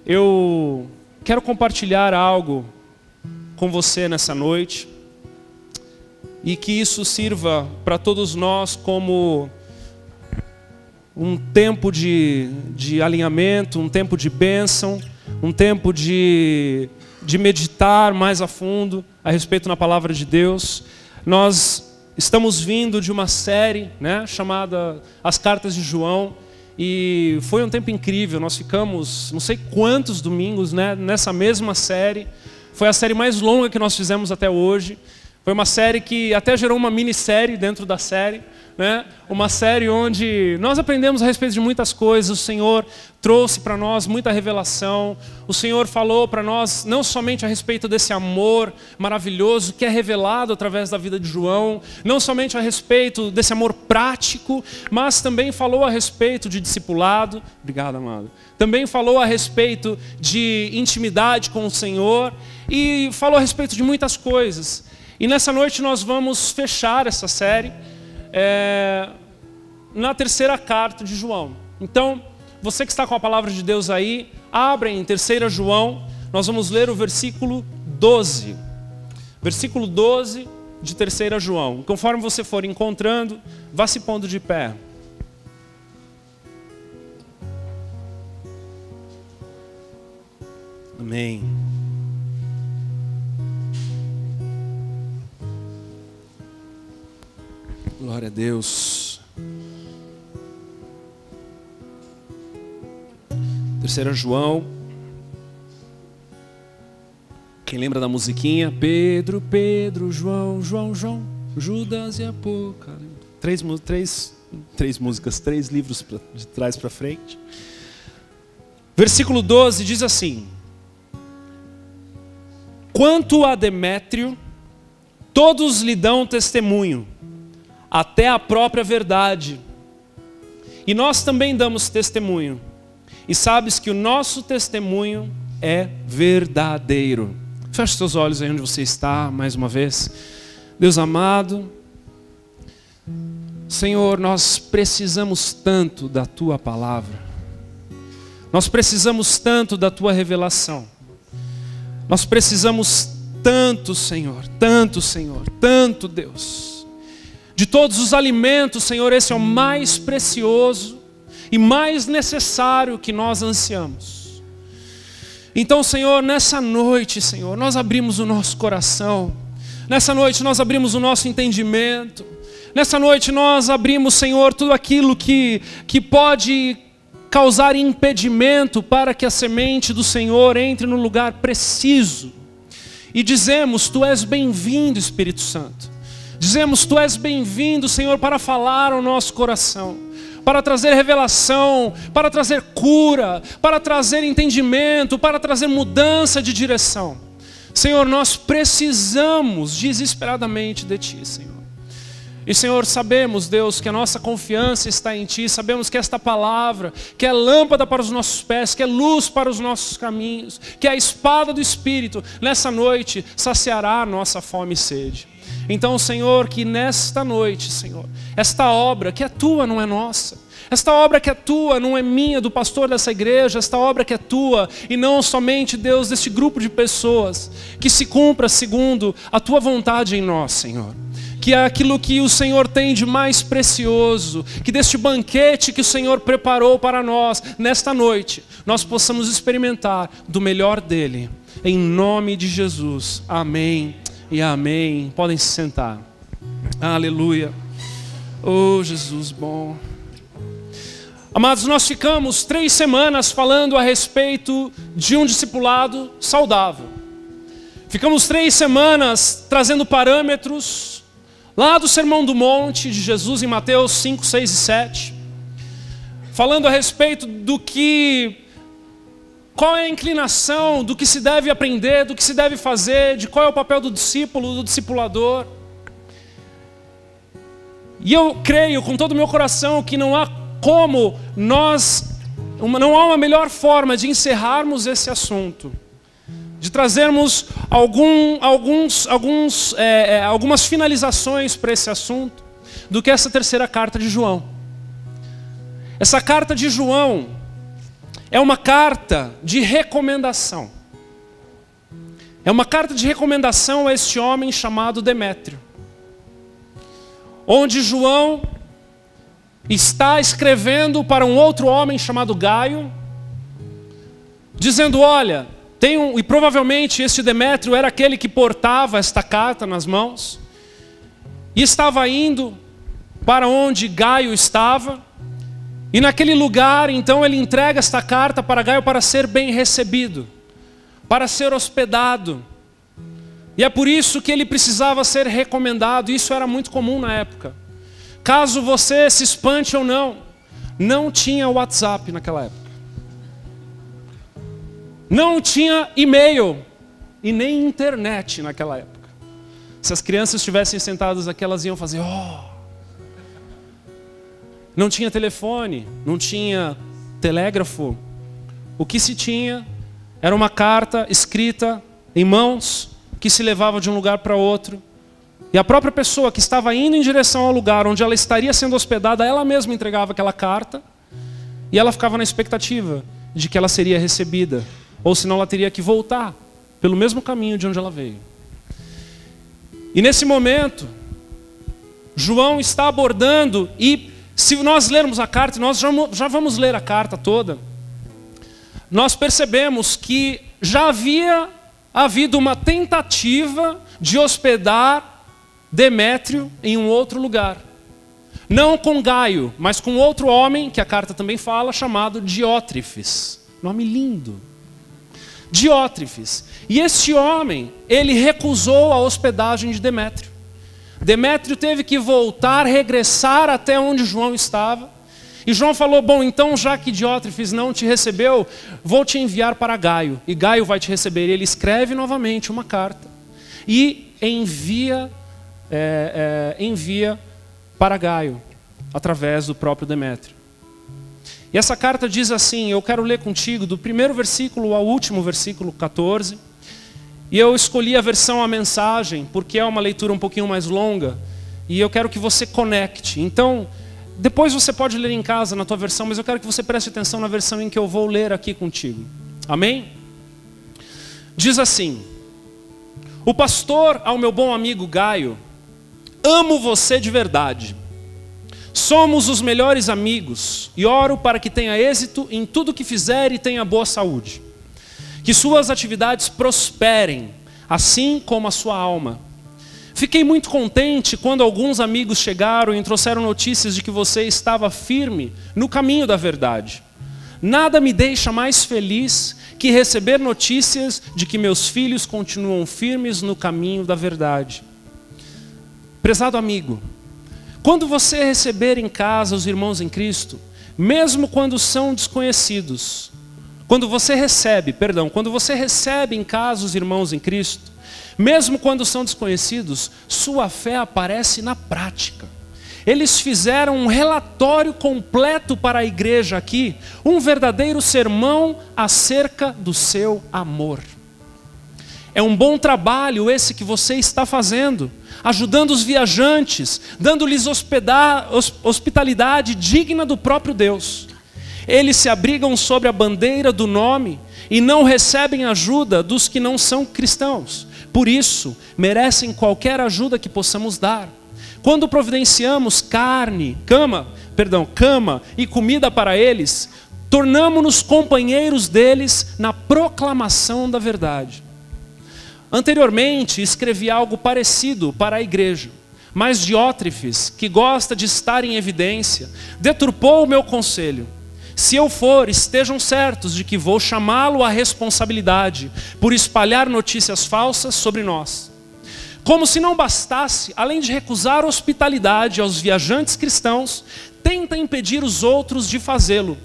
Eu quero compartilhar algo com você nessa noite e que isso sirva para todos nós como um tempo de alinhamento, um tempo de bênção, um tempo de meditar mais a fundo a respeito da palavra de Deus. Nós estamos vindo de uma série, chamada As Cartas de João, e foi um tempo incrível. Nós ficamos não sei quantos domingos nessa mesma série. Foi a série mais longa que nós fizemos até hoje. Foi uma série que até gerou uma minissérie dentro da série. Uma série onde nós aprendemos a respeito de muitas coisas. O Senhor trouxe para nós muita revelação. O Senhor falou para nós não somente a respeito desse amor maravilhoso que é revelado através da vida de João, não somente a respeito desse amor prático, mas também falou a respeito de discipulado. Obrigado, amado. Também falou a respeito de intimidade com o Senhor e falou a respeito de muitas coisas. E nessa noite nós vamos fechar essa série na terceira carta de João. Então, você que está com a palavra de Deus aí, abra em 3 João, nós vamos ler o versículo 12. Versículo 12 de 3 João. Conforme você for encontrando, vá se pondo de pé. Amém. Glória a Deus. 3 João. Quem lembra da musiquinha? Pedro, Pedro, João, João, João, Judas e Apocalipse. Três músicas, 3 livros de trás para frente. Versículo 12 diz assim: quanto a Demétrio, todos lhe dão testemunho, até a própria verdade. E nós também damos testemunho. E sabes que o nosso testemunho é verdadeiro. Feche seus olhos aí onde você está, mais uma vez. Deus amado, Senhor, nós precisamos tanto da Tua palavra. Nós precisamos tanto da Tua revelação. Nós precisamos tanto, Senhor, tanto, Deus. De todos os alimentos, Senhor, esse é o mais precioso e mais necessário que nós ansiamos. Então, Senhor, nessa noite, Senhor, nós abrimos o nosso coração. Nessa noite nós abrimos o nosso entendimento. Nessa noite nós abrimos, Senhor, tudo aquilo que pode causar impedimento para que a semente do Senhor entre no lugar preciso. E dizemos: Tu és bem-vindo, Espírito Santo. Dizemos: Tu és bem-vindo, Senhor, para falar ao nosso coração, para trazer revelação, para trazer cura, para trazer entendimento, para trazer mudança de direção. Senhor, nós precisamos desesperadamente de Ti, Senhor. E, Senhor, sabemos, Deus, que a nossa confiança está em Ti. Sabemos que esta palavra, que é lâmpada para os nossos pés, que é luz para os nossos caminhos, que é a espada do Espírito, nessa noite saciará a nossa fome e sede. Então, Senhor, que nesta noite, Senhor, esta obra que é Tua, não é nossa. Esta obra que é Tua, não é minha, do pastor dessa igreja. Esta obra que é Tua, e não somente, Deus, deste grupo de pessoas. Que se cumpra segundo a Tua vontade em nós, Senhor. Que é aquilo que o Senhor tem de mais precioso, que deste banquete que o Senhor preparou para nós, nesta noite, nós possamos experimentar do melhor dEle. Em nome de Jesus. Amém. E amém. Podem se sentar. Aleluia. Oh, Jesus bom. Amados, nós ficamos 3 semanas falando a respeito de um discipulado saudável. Ficamos 3 semanas trazendo parâmetros lá do Sermão do Monte de Jesus em Mateus 5, 6 e 7. Falando a respeito qual é a inclinação, do que se deve aprender, do que se deve fazer, de qual é o papel do discípulo, do discipulador. E eu creio com todo o meu coração que não há uma melhor forma de encerrarmos esse assunto, de trazermos algumas finalizações para esse assunto, do que essa terceira carta de João. Essa carta de João, é uma carta de recomendação. É uma carta de recomendação a este homem chamado Demétrio, onde João está escrevendo para um outro homem chamado Gaio, dizendo, olha, e provavelmente este Demétrio era aquele que portava esta carta nas mãos, e estava indo para onde Gaio estava, e naquele lugar, então, ele entrega esta carta para Gaio para ser bem recebido, para ser hospedado. E é por isso que ele precisava ser recomendado. Isso era muito comum na época. Caso você se espante ou não, não tinha WhatsApp naquela época. Não tinha e-mail e nem internet naquela época. Se as crianças estivessem sentadas aqui, elas iam fazer, Não tinha telefone, não tinha telégrafo. O que se tinha era uma carta escrita em mãos, que se levava de um lugar para outro. E a própria pessoa que estava indo em direção ao lugar onde ela estaria sendo hospedada, ela mesma entregava aquela carta, e ela ficava na expectativa de que ela seria recebida, ou senão ela teria que voltar pelo mesmo caminho de onde ela veio. E nesse momento, João está abordando, e se nós lermos a carta, nós já vamos ler a carta toda, nós percebemos que já havia havido uma tentativa de hospedar Demétrio em um outro lugar. Não com Gaio, mas com outro homem, que a carta também fala, chamado Diótrefes. Nome lindo. Diótrefes. E este homem, ele recusou a hospedagem de Demétrio. Demétrio teve que voltar, regressar até onde João estava. E João falou, bom, então já que Diótrefes não te recebeu, vou te enviar para Gaio. E Gaio vai te receber. E ele escreve novamente uma carta e envia para Gaio, através do próprio Demétrio. E essa carta diz assim, eu quero ler contigo do primeiro versículo ao último versículo 14. E eu escolhi a versão A Mensagem, porque é uma leitura um pouquinho mais longa. E eu quero que você conecte. Então, depois você pode ler em casa na tua versão, mas eu quero que você preste atenção na versão em que eu vou ler aqui contigo. Amém? Diz assim, o pastor ao meu bom amigo Gaio, amo você de verdade. Somos os melhores amigos e oro para que tenha êxito em tudo que fizer e tenha boa saúde. Que suas atividades prosperem, assim como a sua alma. Fiquei muito contente quando alguns amigos chegaram e trouxeram notícias de que você estava firme no caminho da verdade. Nada me deixa mais feliz que receber notícias de que meus filhos continuam firmes no caminho da verdade. Prezado amigo, quando você receber em casa os irmãos em Cristo, mesmo quando são desconhecidos, quando você recebe em casa os irmãos em Cristo, mesmo quando são desconhecidos, sua fé aparece na prática. Eles fizeram um relatório completo para a igreja aqui, um verdadeiro sermão acerca do seu amor. É um bom trabalho esse que você está fazendo, ajudando os viajantes, dando-lhes hospitalidade digna do próprio Deus. Eles se abrigam sobre a bandeira do nome e não recebem ajuda dos que não são cristãos. Por isso, merecem qualquer ajuda que possamos dar. Quando providenciamos cama e comida para eles, tornamo-nos companheiros deles na proclamação da verdade. Anteriormente, escrevi algo parecido para a igreja, mas Diótrefes, que gosta de estar em evidência, deturpou o meu conselho. Se eu for, estejam certos de que vou chamá-lo à responsabilidade por espalhar notícias falsas sobre nós. Como se não bastasse, além de recusar hospitalidade aos viajantes cristãos, tenta impedir os outros de fazê-lo.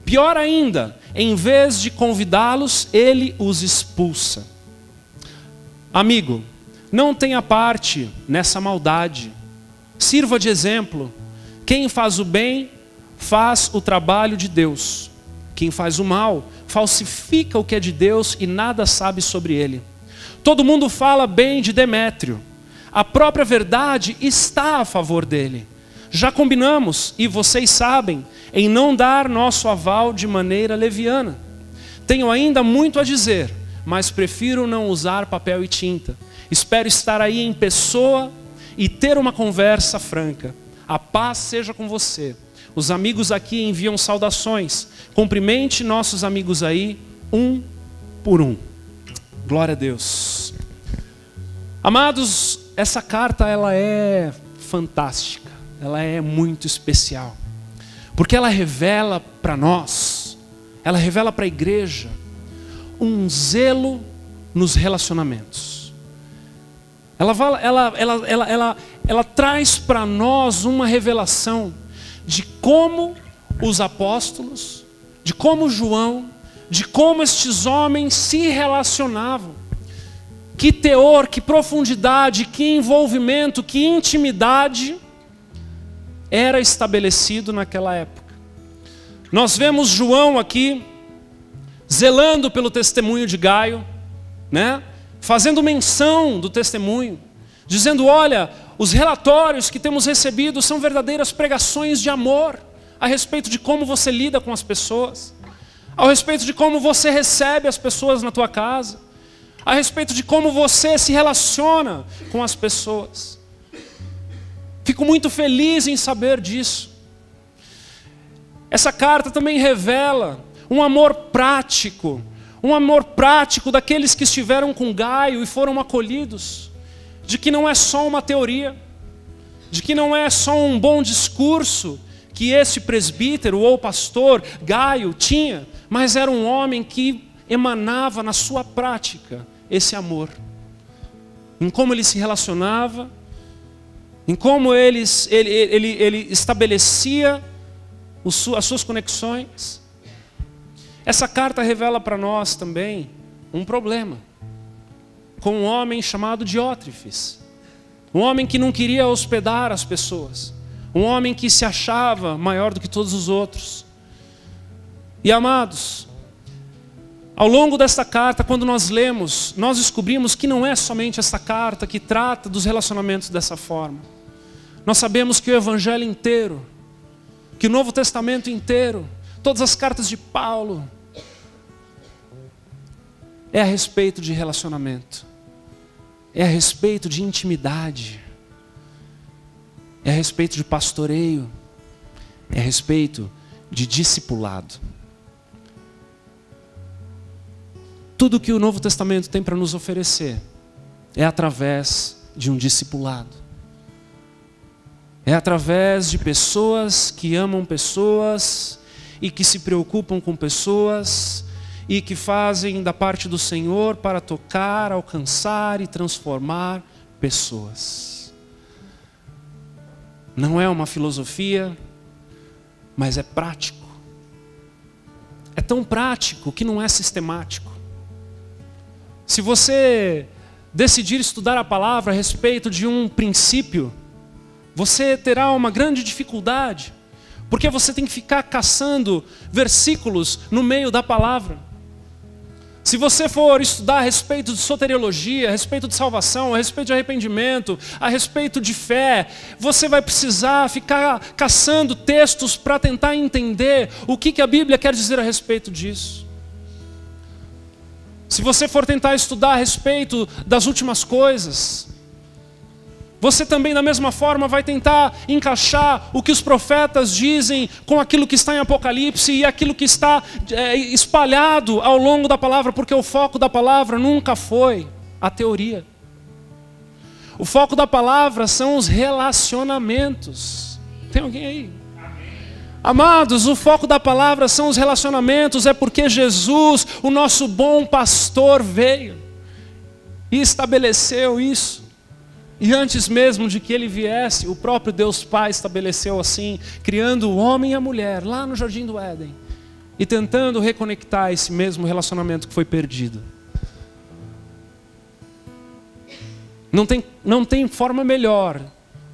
Pior ainda, em vez de convidá-los, ele os expulsa. Amigo, não tenha parte nessa maldade. Sirva de exemplo. Quem faz o bem, faz o trabalho de Deus. Quem faz o mal, falsifica o que é de Deus e nada sabe sobre ele. Todo mundo fala bem de Demétrio. A própria verdade está a favor dele. já combinamos, e vocês sabem, em não dar nosso aval de maneira leviana. Tenho ainda muito a dizer, mas prefiro não usar papel e tinta. Espero estar aí em pessoa e ter uma conversa franca. A paz seja com você. Os amigos aqui enviam saudações. Cumprimente nossos amigos aí, um por um. Glória a Deus. Amados, essa carta ela é fantástica. Ela é muito especial. Porque ela revela para nós, ela revela para a igreja, um zelo nos relacionamentos. Ela traz para nós uma revelação de como os apóstolos, de como João, de como estes homens se relacionavam. Que teor, que profundidade, que envolvimento, que intimidade era estabelecido naquela época. Nós vemos João aqui zelando pelo testemunho de Gaio, né? Fazendo menção do testemunho, dizendo: olha, os relatórios que temos recebido são verdadeiras pregações de amor a respeito de como você lida com as pessoas, a respeito de como você recebe as pessoas na tua casa, a respeito de como você se relaciona com as pessoas. Fico muito feliz em saber disso. Essa carta também revela um amor prático daqueles que estiveram com Gaio e foram acolhidos, de que não é só uma teoria, de que não é só um bom discurso que esse presbítero ou pastor Gaio tinha, mas era um homem que emanava na sua prática esse amor, em como ele se relacionava, em como ele estabelecia as suas conexões. Essa carta revela para nós também um problema com um homem chamado Diótrefes, um homem que não queria hospedar as pessoas, um homem que se achava maior do que todos os outros. E amados, ao longo desta carta, quando nós lemos, nós descobrimos que não é somente esta carta que trata dos relacionamentos dessa forma. Nós sabemos que o Evangelho inteiro, que o Novo Testamento inteiro, todas as cartas de Paulo, é a respeito de relacionamento, é a respeito de intimidade, é a respeito de pastoreio, é a respeito de discipulado. Tudo que o Novo Testamento tem para nos oferecer é através de um discipulado. É através de pessoas que amam pessoas e que se preocupam com pessoas e que fazem da parte do Senhor para tocar, alcançar e transformar pessoas. Não é uma filosofia, mas é prático. É tão prático que não é sistemático. Se você decidir estudar a palavra a respeito de um princípio, você terá uma grande dificuldade, porque você tem que ficar caçando versículos no meio da palavra. Se você for estudar a respeito de soteriologia, a respeito de salvação, a respeito de arrependimento, a respeito de fé, você vai precisar ficar caçando textos para tentar entender o que a Bíblia quer dizer a respeito disso. Se você for tentar estudar a respeito das últimas coisas, você também da mesma forma vai tentar encaixar o que os profetas dizem com aquilo que está em Apocalipse e aquilo que está espalhado ao longo da palavra, porque o foco da palavra nunca foi a teoria. O foco da palavra são os relacionamentos. Tem alguém aí? Amados, o foco da palavra são os relacionamentos, é porque Jesus, o nosso bom pastor, veio e estabeleceu isso. E antes mesmo de que ele viesse, o próprio Deus Pai estabeleceu assim, criando o homem e a mulher lá no Jardim do Éden e tentando reconectar esse mesmo relacionamento que foi perdido. Não tem forma melhor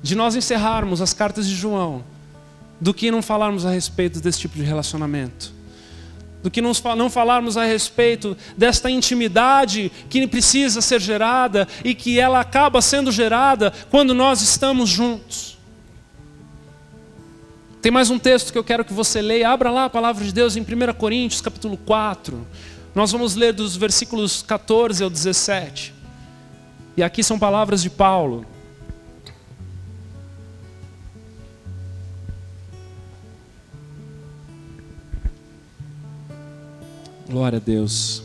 de nós encerrarmos as cartas de João do que não falarmos a respeito desse tipo de relacionamento, do que não falarmos a respeito desta intimidade que precisa ser gerada e que ela acaba sendo gerada quando nós estamos juntos. Tem mais um texto que eu quero que você leia. Abra lá a palavra de Deus em 1 Coríntios, capítulo 4. Nós vamos ler dos versículos 14 ao 17. E aqui são palavras de Paulo. Glória a Deus.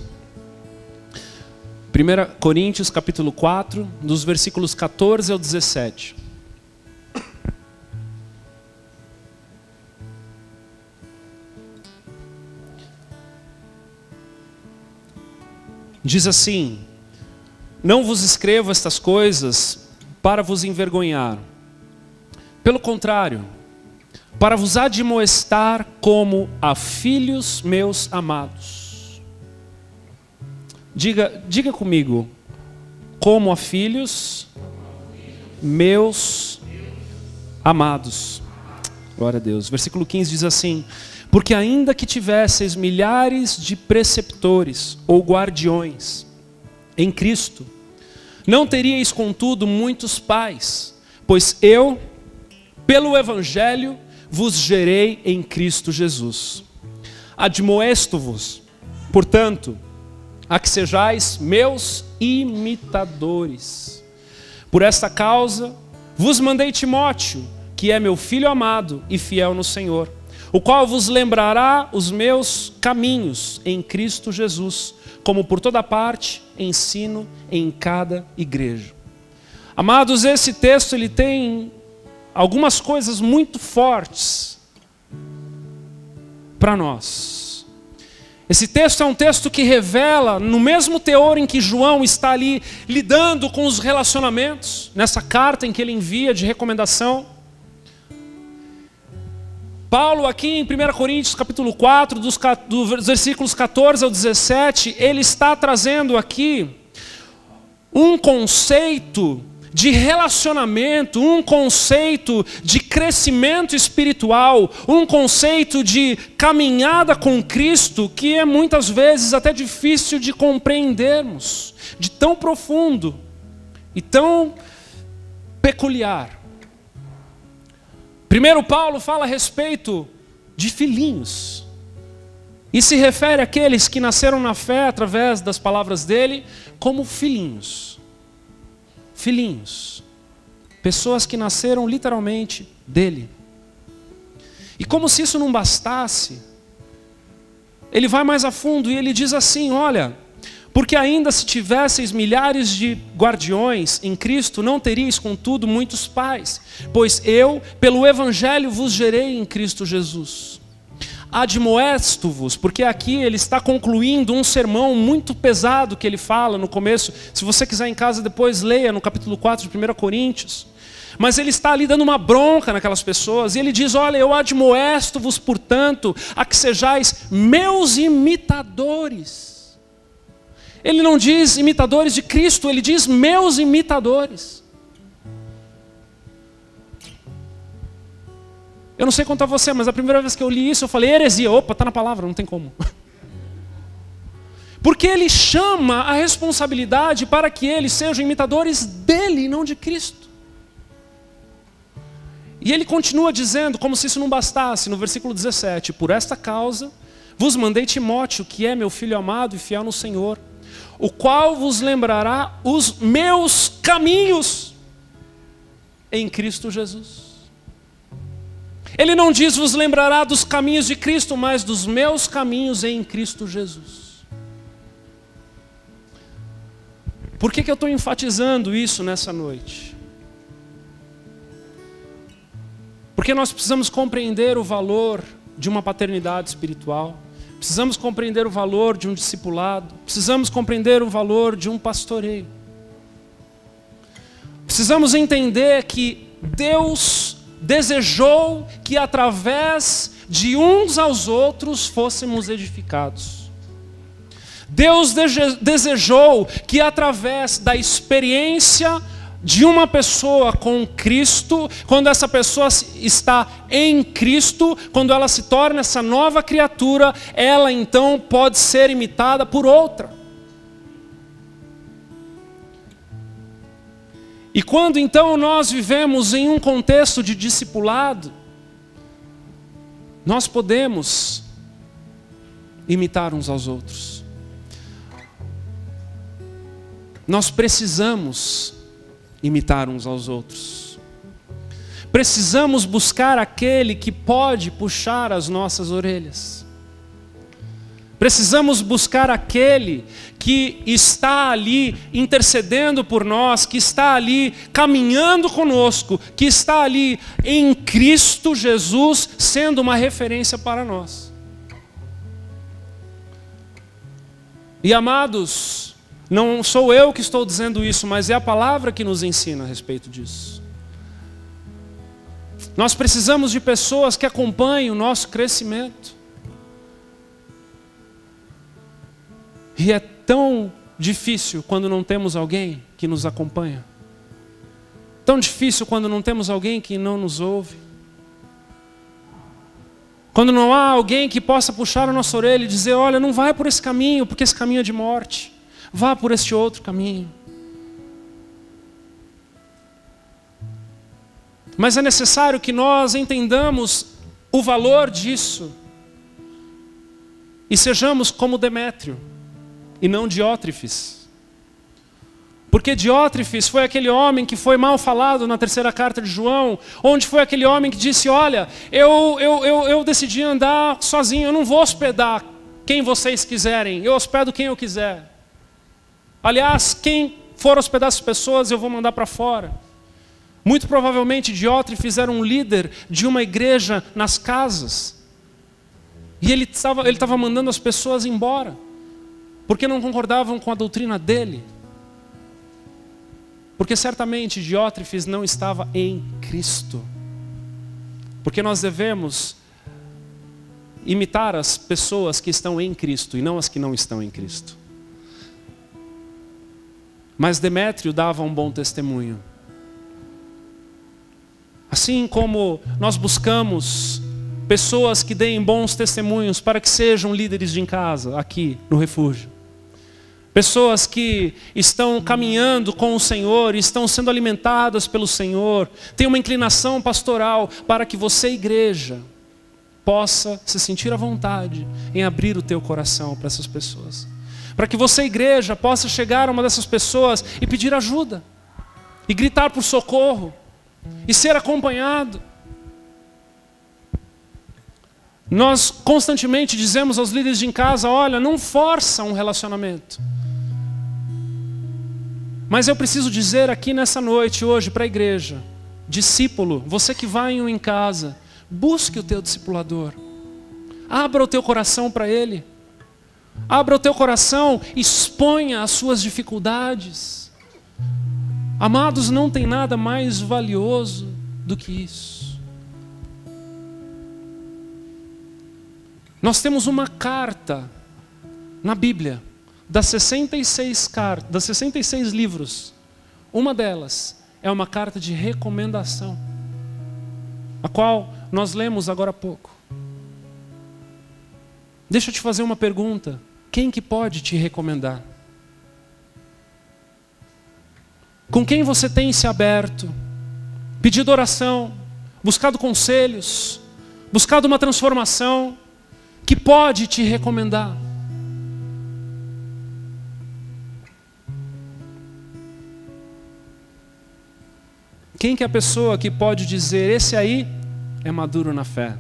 1 Coríntios, capítulo 4, dos versículos 14 ao 17. Diz assim: não vos escrevo estas coisas para vos envergonhar. Pelo contrário, para vos admoestar como a filhos meus amados. Diga comigo, como a filhos meus amados. Glória a Deus. Versículo 15 diz assim: porque ainda que tivesseis milhares de preceptores ou guardiões em Cristo, não teríeis contudo muitos pais, pois eu, pelo Evangelho, vos gerei em Cristo Jesus. Admoesto-vos, portanto, a que sejais meus imitadores. Por esta causa vos mandei Timóteo, que é meu filho amado e fiel no Senhor, o qual vos lembrará os meus caminhos em Cristo Jesus, como por toda parte ensino em cada igreja. Amados, esse texto ele tem algumas coisas muito fortes para nós. Esse texto é um texto que revela, no mesmo teor em que João está ali lidando com os relacionamentos, nessa carta em que ele envia de recomendação, Paulo aqui em 1 Coríntios capítulo 4, dos versículos 14 ao 17, ele está trazendo aqui um conceito de relacionamento, um conceito de crescimento espiritual, um conceito de caminhada com Cristo que é muitas vezes até difícil de compreendermos, de tão profundo e tão peculiar. Primeiro Paulo fala a respeito de filhinhos e se refere àqueles que nasceram na fé através das palavras dele como filhinhos. Filhinhos, pessoas que nasceram literalmente dele. E como se isso não bastasse, ele vai mais a fundo e ele diz assim: olha, porque ainda se tivesseis milhares de guardiões em Cristo, não teríeis contudo muitos pais, pois eu, pelo Evangelho, vos gerei em Cristo Jesus. Admoesto-vos, porque aqui ele está concluindo um sermão muito pesado que ele fala no começo. Se você quiser em casa depois, leia no capítulo 4 de 1 Coríntios. Mas ele está ali dando uma bronca naquelas pessoas, e ele diz: olha, eu admoesto-vos, portanto, a que sejais meus imitadores. Ele não diz imitadores de Cristo, ele diz meus imitadores. Eu não sei quanto a você, mas a primeira vez que eu li isso, eu falei: heresia. Opa, está na palavra, não tem como. Porque ele chama a responsabilidade para que eles sejam imitadores dele e não de Cristo. E ele continua dizendo, como se isso não bastasse, no versículo 17: por esta causa vos mandei Timóteo, que é meu filho amado e fiel no Senhor, o qual vos lembrará os meus caminhos em Cristo Jesus. Ele não diz vos lembrará dos caminhos de Cristo, mas dos meus caminhos em Cristo Jesus. Por que eu estou enfatizando isso nessa noite? Porque nós precisamos compreender o valor de uma paternidade espiritual. Precisamos compreender o valor de um discipulado. Precisamos compreender o valor de um pastoreio. Precisamos entender que Deus desejou que através de uns aos outros fôssemos edificados. Deus desejou que através da experiência de uma pessoa com Cristo, quando essa pessoa está em Cristo, quando ela se torna essa nova criatura, ela então pode ser imitada por outra. E quando então nós vivemos em um contexto de discipulado, Nós podemos imitar uns aos outros. Nós precisamos imitar uns aos outros. Precisamos buscar aquele que pode puxar as nossas orelhas. Precisamos buscar aquele que está ali intercedendo por nós, que está ali caminhando conosco, que está ali em Cristo Jesus sendo uma referência para nós. E amados, não sou eu que estou dizendo isso, mas é a palavra que nos ensina a respeito disso. Nós precisamos de pessoas que acompanhem o nosso crescimento. E é tão difícil quando não temos alguém que nos acompanha. Tão difícil quando não temos alguém que não nos ouve. Quando não há alguém que possa puxar a nossa orelha e dizer, olha, não vai por esse caminho, porque esse caminho é de morte. Vá por este outro caminho. Mas é necessário que nós entendamos o valor disso. E sejamos como Demétrio, e não Diótrefes. Porque Diótrefes foi aquele homem que foi mal falado na terceira carta de João, onde foi aquele homem que disse, olha, eu decidi andar sozinho, eu não vou hospedar quem vocês quiserem, eu hospedo quem eu quiser. Aliás, quem for hospedar as pessoas, eu vou mandar para fora. Muito provavelmente Diótrefes era um líder de uma igreja nas casas. E ele estava mandando as pessoas embora, porque não concordavam com a doutrina dele. Porque certamente Diótrefes não estava em Cristo. Porque nós devemos imitar as pessoas que estão em Cristo e não as que não estão em Cristo. Mas Demétrio dava um bom testemunho. Assim como nós buscamos pessoas que deem bons testemunhos para que sejam líderes de em casa, aqui no refúgio. Pessoas que estão caminhando com o Senhor, estão sendo alimentadas pelo Senhor, têm uma inclinação pastoral para que você, igreja, possa se sentir à vontade em abrir o teu coração para essas pessoas. Para que você, igreja, possa chegar a uma dessas pessoas e pedir ajuda, e gritar por socorro, e ser acompanhado. Nós constantemente dizemos aos líderes de em casa, olha, não força um relacionamento. Mas eu preciso dizer aqui nessa noite, hoje, para a igreja, discípulo, você que vai em casa, busque o teu discipulador. Abra o teu coração para ele. Abra o teu coração, exponha as suas dificuldades. Amados, não tem nada mais valioso do que isso. Nós temos uma carta na Bíblia, das 66 livros. Uma delas é uma carta de recomendação, a qual nós lemos agora há pouco. Deixa eu te fazer uma pergunta. Quem que pode te recomendar? Com quem você tem se aberto, pedido oração, buscado conselhos, buscado uma transformação, que pode te recomendar? Quem que é a pessoa que pode dizer, esse aí é maduro na fé?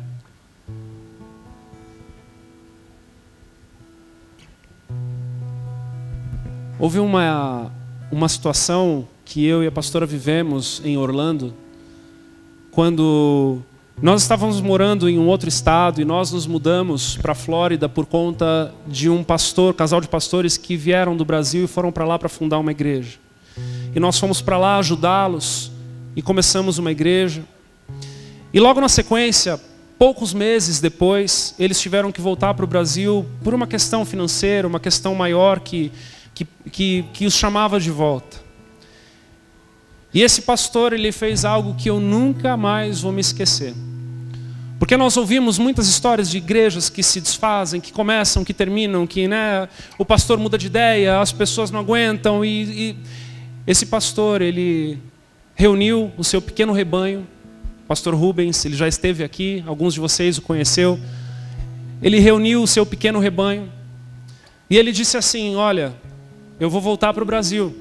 Houve uma situação que eu e a pastora vivemos em Orlando, quando nós estávamos morando em um outro estado e nós nos mudamos para a Flórida por conta de um casal de pastores que vieram do Brasil e foram para lá para fundar uma igreja. E nós fomos para lá ajudá-los e começamos uma igreja. E logo na sequência, poucos meses depois, eles tiveram que voltar para o Brasil por uma questão financeira, uma questão maior que os chamava de volta. E esse pastor, ele fez algo que eu nunca mais vou me esquecer. Porque nós ouvimos muitas histórias de igrejas que se desfazem, que começam, que terminam, que o pastor muda de ideia, as pessoas não aguentam. E esse pastor, ele reuniu o seu pequeno rebanho pastor Rubens, ele já esteve aqui, alguns de vocês o conheceu. Ele reuniu o seu pequeno rebanho e ele disse assim: olha, eu vou voltar para o Brasil,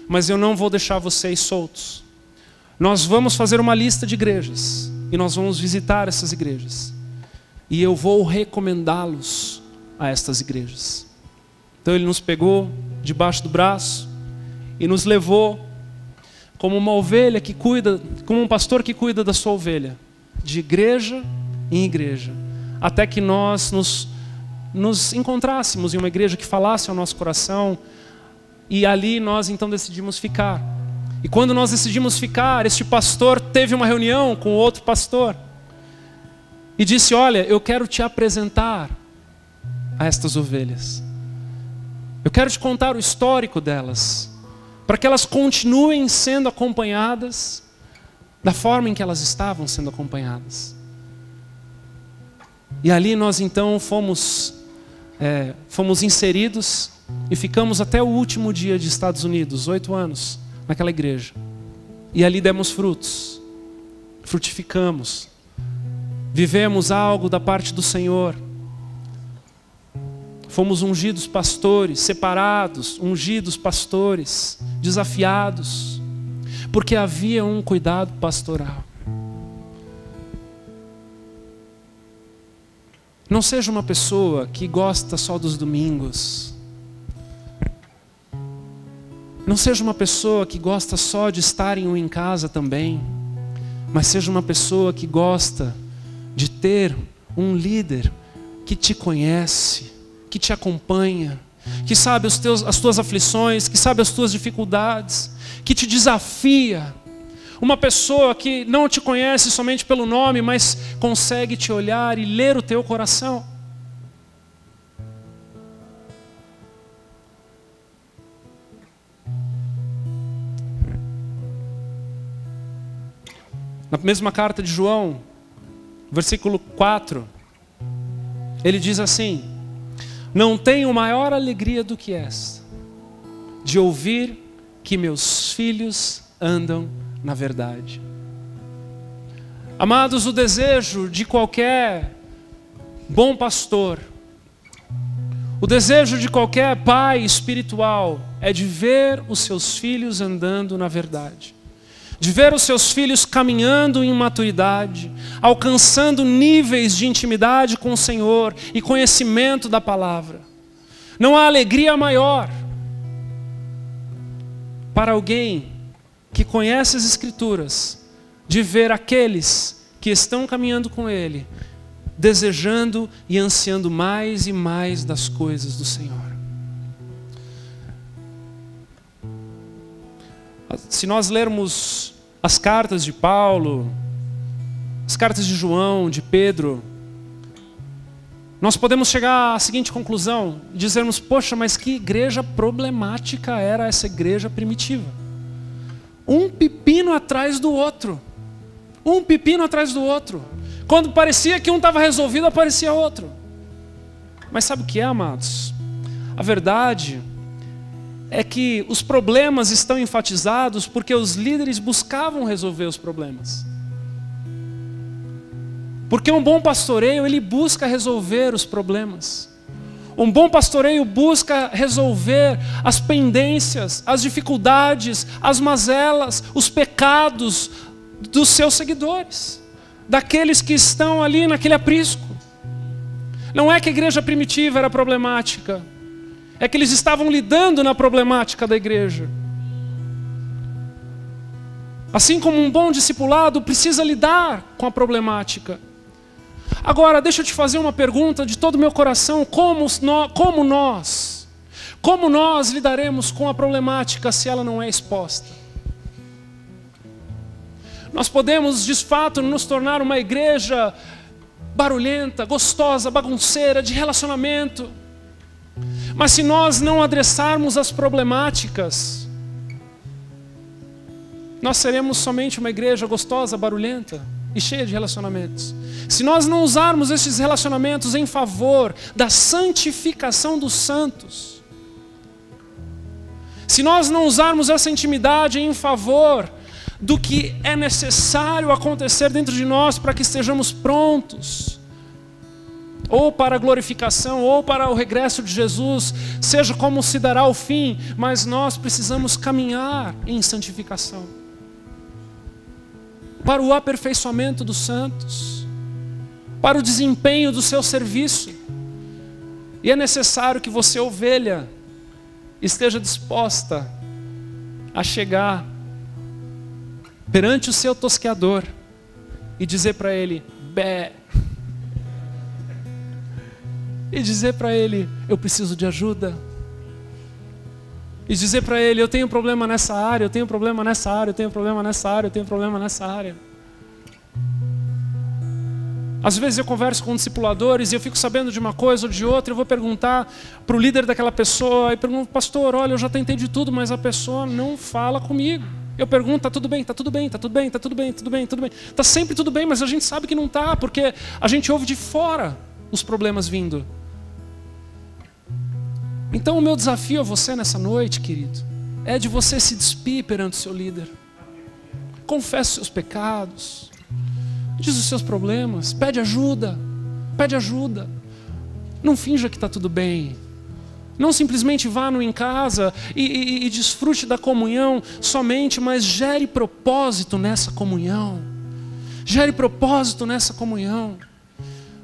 mas eu não vou deixar vocês soltos. Nós vamos fazer uma lista de igrejas e nós vamos visitar essas igrejas. E eu vou recomendá-los a estas igrejas. Então ele nos pegou debaixo do braço e nos levou como uma ovelha que cuida, como um pastor que cuida da sua ovelha, de igreja em igreja, até que nós nos encontrássemos em uma igreja que falasse ao nosso coração. E ali nós então decidimos ficar. E quando nós decidimos ficar, este pastor teve uma reunião com outro pastor e disse: olha, eu quero te apresentar a estas ovelhas. Eu quero te contar o histórico delas, para que elas continuem sendo acompanhadas da forma em que elas estavam sendo acompanhadas. E ali nós então fomos inseridos e ficamos até o último dia de Estados Unidos, 8 anos, naquela igreja. E ali demos frutos, frutificamos, vivemos algo da parte do Senhor. Fomos ungidos pastores, separados, ungidos pastores, desafiados, porque havia um cuidado pastoral. Não seja uma pessoa que gosta só dos domingos. Não seja uma pessoa que gosta só de estar em casa também, mas seja uma pessoa que gosta de ter um líder que te conhece, que te acompanha, que sabe as tuas aflições, que sabe as tuas dificuldades, que te desafia. Uma pessoa que não te conhece somente pelo nome, mas consegue te olhar e ler o teu coração. Na mesma carta de João, versículo 4, ele diz assim: não tenho maior alegria do que esta, de ouvir que meus filhos andam na verdade. Amados, o desejo de qualquer bom pastor, o desejo de qualquer pai espiritual é de ver os seus filhos andando na verdade, de ver os seus filhos caminhando em maturidade, alcançando níveis de intimidade com o Senhor e conhecimento da palavra. Não há alegria maior para alguém que conhece as Escrituras de ver aqueles que estão caminhando com Ele, desejando e ansiando mais e mais das coisas do Senhor. Se nós lermos as cartas de Paulo, as cartas de João, de Pedro, nós podemos chegar à seguinte conclusão, dizermos: poxa, mas que igreja problemática era essa igreja primitiva. Um pepino atrás do outro. Um pepino atrás do outro. Quando parecia que um estava resolvido, aparecia outro. Mas sabe o que é, amados? A verdade é que os problemas estão enfatizados porque os líderes buscavam resolver os problemas. Porque um bom pastoreio, ele busca resolver os problemas. Um bom pastoreio busca resolver as pendências, as dificuldades, as mazelas, os pecados dos seus seguidores, daqueles que estão ali naquele aprisco. Não é que a igreja primitiva era problemática, é que eles estavam lidando na problemática da igreja. Assim como um bom discipulado precisa lidar com a problemática. Agora, deixa eu te fazer uma pergunta de todo o meu coração: como nós lidaremos com a problemática se ela não é exposta? Nós podemos, de fato, nos tornar uma igreja barulhenta, gostosa, bagunceira, de relacionamento. Mas se nós não adressarmos as problemáticas, nós seremos somente uma igreja gostosa, barulhenta e cheia de relacionamentos. Se nós não usarmos esses relacionamentos em favor da santificação dos santos, se nós não usarmos essa intimidade em favor do que é necessário acontecer dentro de nós para que estejamos prontos, ou para a glorificação, ou para o regresso de Jesus, seja como se dará o fim, mas nós precisamos caminhar em santificação, para o aperfeiçoamento dos santos, para o desempenho do seu serviço. E é necessário que você, ovelha, esteja disposta a chegar perante o seu tosqueador e dizer para ele, bé. E dizer para ele, eu preciso de ajuda. E dizer para ele, eu tenho problema nessa área, eu tenho problema nessa área, eu tenho problema nessa área, eu tenho problema nessa área. Às vezes eu converso com discipuladores e eu fico sabendo de uma coisa ou de outra, eu vou perguntar para o líder daquela pessoa e pergunto, pastor, olha, eu já tentei de tudo, mas a pessoa não fala comigo. Eu pergunto, está tudo bem, está tudo bem, está tudo bem, está tudo bem, tudo bem, tudo bem. Está sempre tudo bem, mas a gente sabe que não está, porque a gente ouve de fora os problemas vindo. Então o meu desafio a você nessa noite, querido, é de você se despir perante o seu líder. Confesse os seus pecados. Diz os seus problemas, pede ajuda, pede ajuda. Não finja que está tudo bem. Não simplesmente vá em casa e desfrute da comunhão somente, mas gere propósito nessa comunhão. Gere propósito nessa comunhão.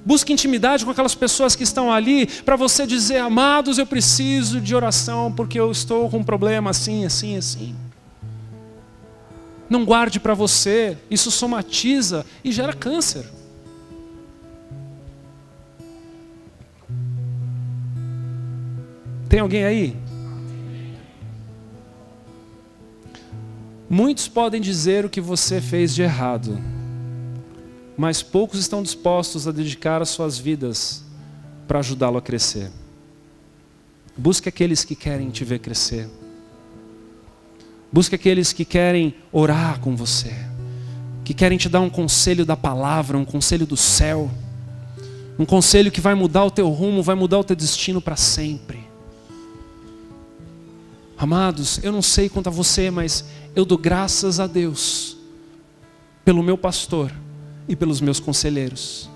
Busque intimidade com aquelas pessoas que estão ali, para você dizer, amados, eu preciso de oração, porque eu estou com um problema assim, assim, assim. Não guarde para você, isso somatiza e gera câncer. Tem alguém aí? Muitos podem dizer o que você fez de errado, mas poucos estão dispostos a dedicar as suas vidas para ajudá-lo a crescer. Busque aqueles que querem te ver crescer. Busque aqueles que querem orar com você, que querem te dar um conselho da palavra, um conselho do céu, um conselho que vai mudar o teu rumo, vai mudar o teu destino para sempre. Amados, eu não sei quanto a você, mas eu dou graças a Deus pelo meu pastor e pelos meus conselheiros.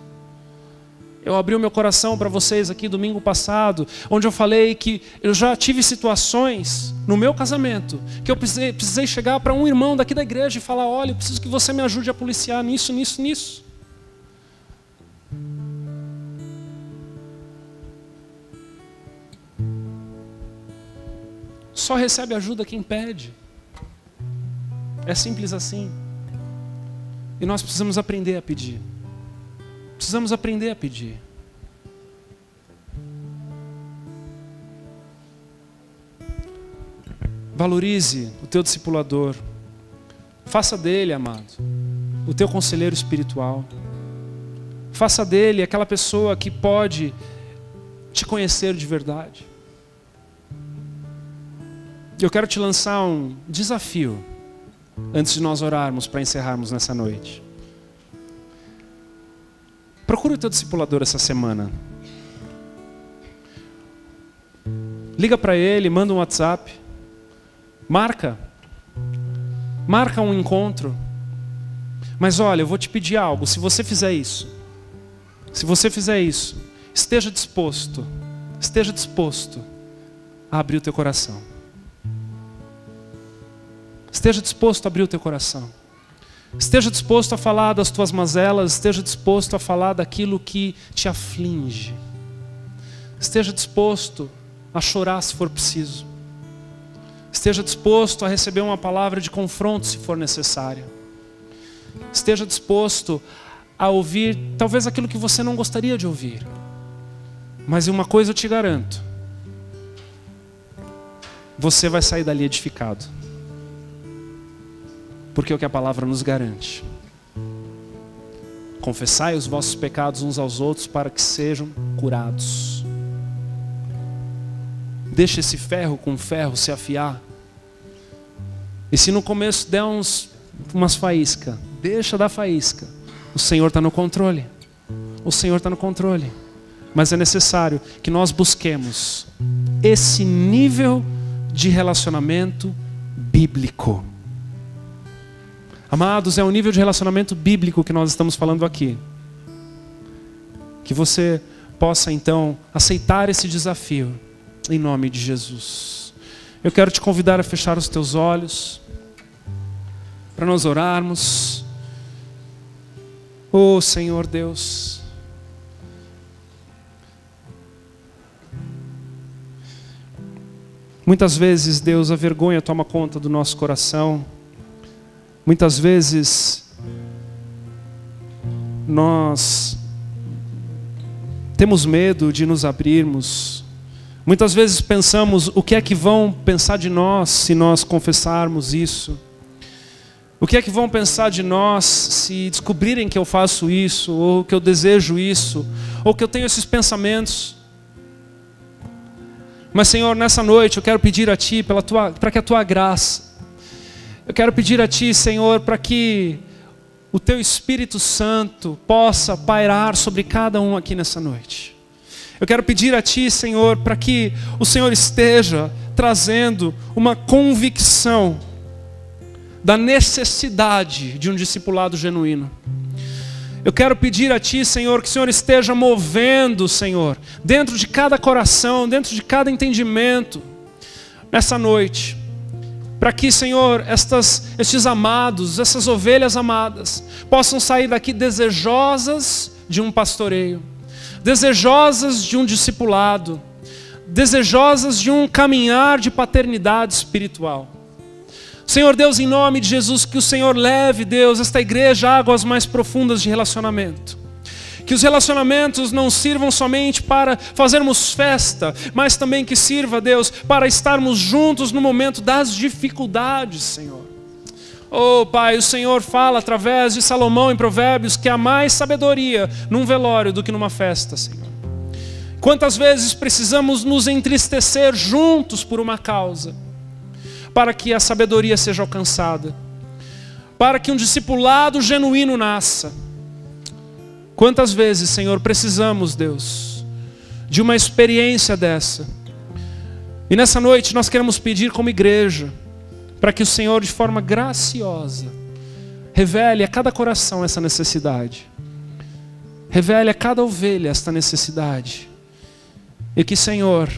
Eu abri o meu coração para vocês aqui domingo passado, onde eu falei que eu já tive situações no meu casamento, que eu precisei chegar para um irmão daqui da igreja e falar, olha, eu preciso que você me ajude a policiar nisso, nisso, nisso. Só recebe ajuda quem pede. É simples assim. E nós precisamos aprender a pedir. Precisamos aprender a pedir. Valorize o teu discipulador. Faça dele, amado, o teu conselheiro espiritual. Faça dele aquela pessoa que pode te conhecer de verdade. Eu quero te lançar um desafio antes de nós orarmos para encerrarmos nessa noite. Procure o teu discipulador essa semana. Liga para ele, manda um WhatsApp. Marca um encontro. Mas olha, eu vou te pedir algo. Se você fizer isso, esteja disposto a abrir o teu coração. Esteja disposto a abrir o teu coração. Esteja disposto a falar das tuas mazelas, esteja disposto a falar daquilo que te aflige. Esteja disposto a chorar se for preciso. Esteja disposto a receber uma palavra de confronto se for necessária. Esteja disposto a ouvir talvez aquilo que você não gostaria de ouvir. Mas uma coisa eu te garanto: você vai sair dali edificado. Porque é o que a palavra nos garante. Confessai os vossos pecados uns aos outros para que sejam curados. Deixa esse ferro com ferro se afiar. E se no começo der umas faíscas, deixa dar faísca. O Senhor está no controle. O Senhor está no controle. Mas é necessário que nós busquemos esse nível de relacionamento bíblico. Amados, é o nível de relacionamento bíblico que nós estamos falando aqui. Que você possa então aceitar esse desafio em nome de Jesus. Eu quero te convidar a fechar os teus olhos para nós orarmos. Oh Senhor Deus, muitas vezes, Deus, a vergonha toma conta do nosso coração. Muitas vezes nós temos medo de nos abrirmos. Muitas vezes pensamos o que é que vão pensar de nós se nós confessarmos isso. O que é que vão pensar de nós se descobrirem que eu faço isso, ou que eu desejo isso, ou que eu tenho esses pensamentos. Mas Senhor, nessa noite eu quero pedir a Ti para que a Tua graça, eu quero pedir a Ti, Senhor, para que o Teu Espírito Santo possa pairar sobre cada um aqui nessa noite. Eu quero pedir a Ti, Senhor, para que o Senhor esteja trazendo uma convicção da necessidade de um discipulado genuíno. Eu quero pedir a Ti, Senhor, que o Senhor esteja movendo, Senhor, dentro de cada coração, dentro de cada entendimento, nessa noite. Para que, Senhor, estes amados, essas ovelhas amadas, possam sair daqui desejosas de um pastoreio, desejosas de um discipulado, desejosas de um caminhar de paternidade espiritual. Senhor Deus, em nome de Jesus, que o Senhor leve, Deus, esta igreja a águas mais profundas de relacionamento. Que os relacionamentos não sirvam somente para fazermos festa, mas também que sirva, Deus, para estarmos juntos no momento das dificuldades, Senhor. Oh Pai, o Senhor fala através de Salomão em Provérbios que há mais sabedoria num velório do que numa festa, Senhor. Quantas vezes precisamos nos entristecer juntos por uma causa, para que a sabedoria seja alcançada, para que um discipulado genuíno nasça. Quantas vezes, Senhor, precisamos, Deus, de uma experiência dessa. E nessa noite nós queremos pedir como igreja, para que o Senhor, de forma graciosa, revele a cada coração essa necessidade. Revele a cada ovelha esta necessidade. E que, Senhor,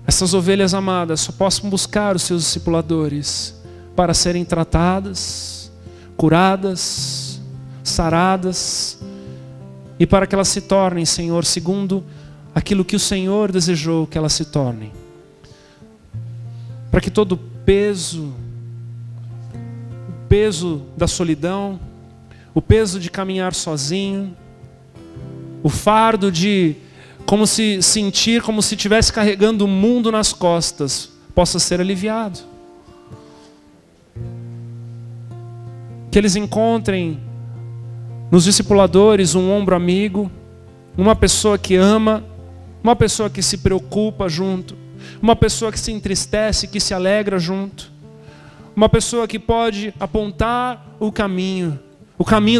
essas ovelhas amadas só possam buscar os seus discipuladores para serem tratadas, curadas, saradas, e para que elas se tornem, Senhor, segundo aquilo que o Senhor desejou que elas se tornem. Para que todo o peso da solidão, o peso de caminhar sozinho, o fardo de sentir como se estivesse carregando o mundo nas costas, possa ser aliviado. Que eles encontrem nos discipuladores um ombro amigo, uma pessoa que ama, uma pessoa que se preocupa junto, uma pessoa que se entristece, que se alegra junto, uma pessoa que pode apontar o caminho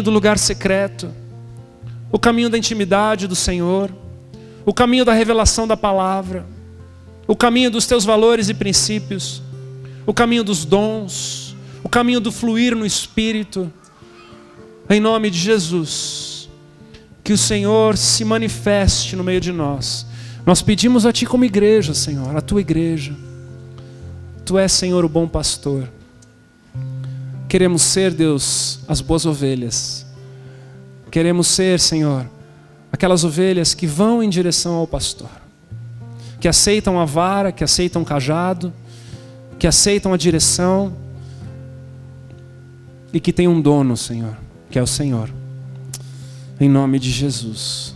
do lugar secreto, o caminho da intimidade do Senhor, o caminho da revelação da palavra, o caminho dos teus valores e princípios, o caminho dos dons, o caminho do fluir no Espírito. Em nome de Jesus, que o Senhor se manifeste no meio de nós. Nós pedimos a Ti como igreja, Senhor, a Tua igreja. Tu és, Senhor, o bom pastor. Queremos ser, Deus, as boas ovelhas. Queremos ser, Senhor, aquelas ovelhas que vão em direção ao pastor, que aceitam a vara, que aceitam o cajado, que aceitam a direção e que tem um dono, Senhor, que é o Senhor. Em nome de Jesus.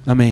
Amém.